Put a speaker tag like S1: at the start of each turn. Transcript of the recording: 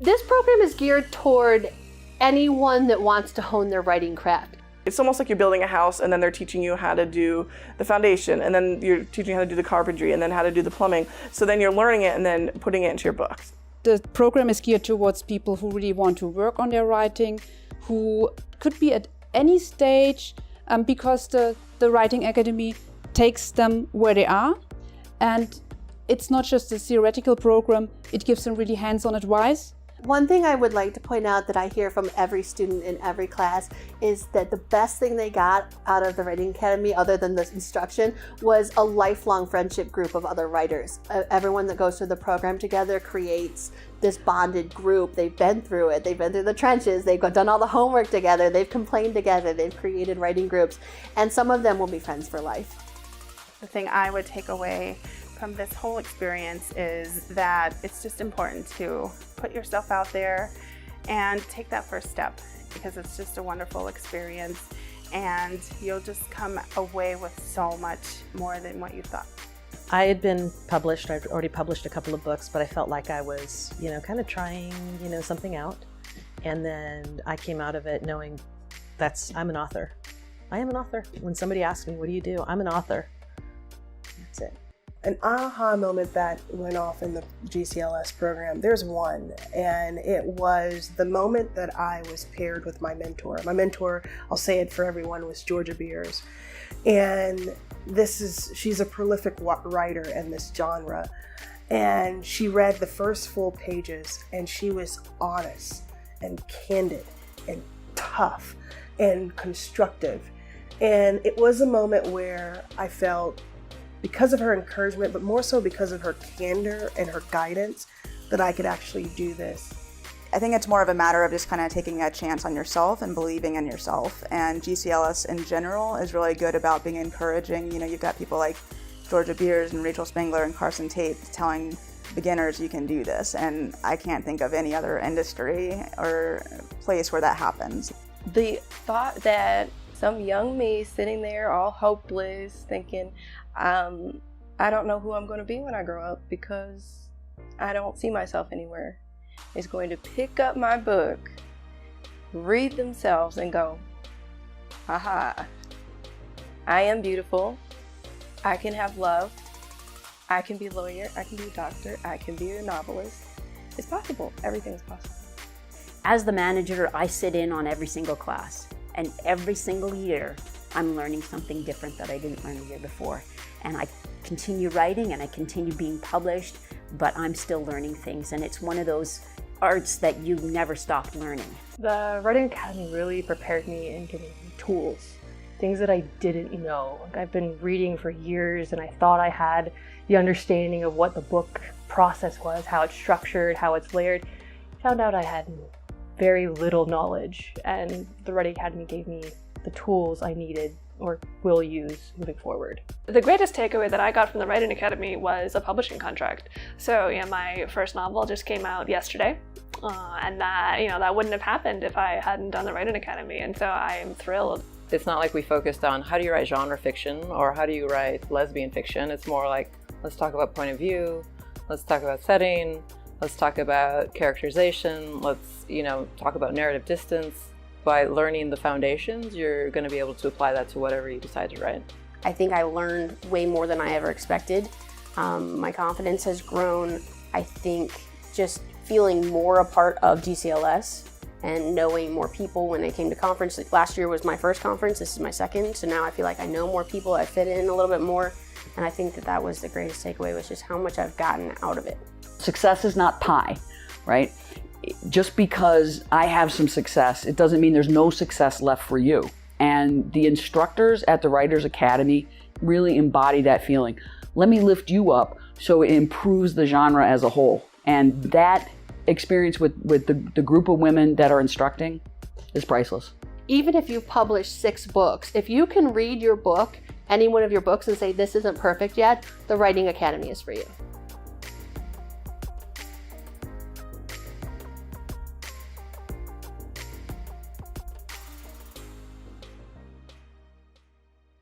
S1: This program is geared toward anyone that wants to hone their writing craft.
S2: It's almost like you're building a house and then they're teaching you how to do the foundation, and then you're teaching how to do the carpentry, and then how to do the plumbing. So then you're learning it and then putting it into your books.
S3: The program is geared towards people who really want to work on their writing, who could be at any stage, because the Writing Academy takes them where they are. And it's not just a theoretical program, it gives them really hands-on advice.
S1: One thing I would like to point out that I hear from every student in every class is that the best thing they got out of the Writing Academy, other than the instruction, was a lifelong friendship group of other writers. Everyone that goes through the program together creates this bonded group. They've been through it. They've been through the trenches. They've done all the homework together. They've complained together. They've created writing groups. And some of them will be friends for life.
S4: The thing I would take away from this whole experience is that it's just important to put yourself out there and take that first step, because it's just a wonderful experience and you'll just come away with so much more than what you thought.
S5: I had been published, I'd already published a couple of books, but I felt like I was, kind of trying, something out. And then I came out of it knowing I'm an author. I am an author. When somebody asks me, what do you do? I'm an author. That's it.
S6: An aha moment that went off in the GCLS program, there's one, and it was the moment that I was paired with my mentor. My mentor, I'll say it for everyone, was Georgia Beers. And she's a prolific writer in this genre. And she read the first full pages, and she was honest and candid and tough and constructive. And it was a moment where I felt, because of her encouragement, but more so because of her candor and her guidance, that I could actually do this.
S7: I think it's more of a matter of just kind of taking a chance on yourself and believing in yourself. And GCLS in general is really good about being encouraging. You've got people like Georgia Beers and Rachel Spangler and Carson Tate telling beginners you can do this. And I can't think of any other industry or place where that happens.
S8: The thought that some young me sitting there all hopeless thinking, I don't know who I'm going to be when I grow up because I don't see myself anywhere, is going to pick up my book, read themselves and go, aha, I am beautiful, I can have love, I can be a lawyer, I can be a doctor, I can be a novelist. It's possible. Everything is possible.
S9: As the manager, I sit in on every single class, and every single year I'm learning something different that I didn't learn the year before. And I continue writing and I continue being published, but I'm still learning things, and it's one of those arts that you never stop learning.
S10: The Writing Academy really prepared me and gave me tools, things that I didn't know. I've been reading for years and I thought I had the understanding of what the book process was, how it's structured, how it's layered. Found out I had very little knowledge, and the Writing Academy gave me the tools I needed or will use moving forward.
S11: The greatest takeaway that I got from the Writing Academy was a publishing contract. So my first novel just came out yesterday, and that wouldn't have happened if I hadn't done the Writing Academy, and so I am thrilled.
S12: It's not like we focused on how do you write genre fiction or how do you write lesbian fiction. It's more like, let's talk about point of view, let's talk about setting, let's talk about characterization, let's talk about narrative distance. By learning the foundations, you're going to be able to apply that to whatever you decide to write.
S13: I think I learned way more than I ever expected. My confidence has grown. I think just feeling more a part of GCLS and knowing more people when I came to conference. Last year was my first conference, this is my second, so now I feel like I know more people, I fit in a little bit more, and I think that was the greatest takeaway, was just how much I've gotten out of it.
S14: Success is not pie, right? Just because I have some success, it doesn't mean there's no success left for you. And the instructors at the Writers Academy really embody that feeling. Let me lift you up so it improves the genre as a whole. And that experience with the group of women that are instructing is priceless.
S1: Even if you've published 6 books, if you can read your book, any one of your books, and say this isn't perfect yet, the Writing Academy is for you.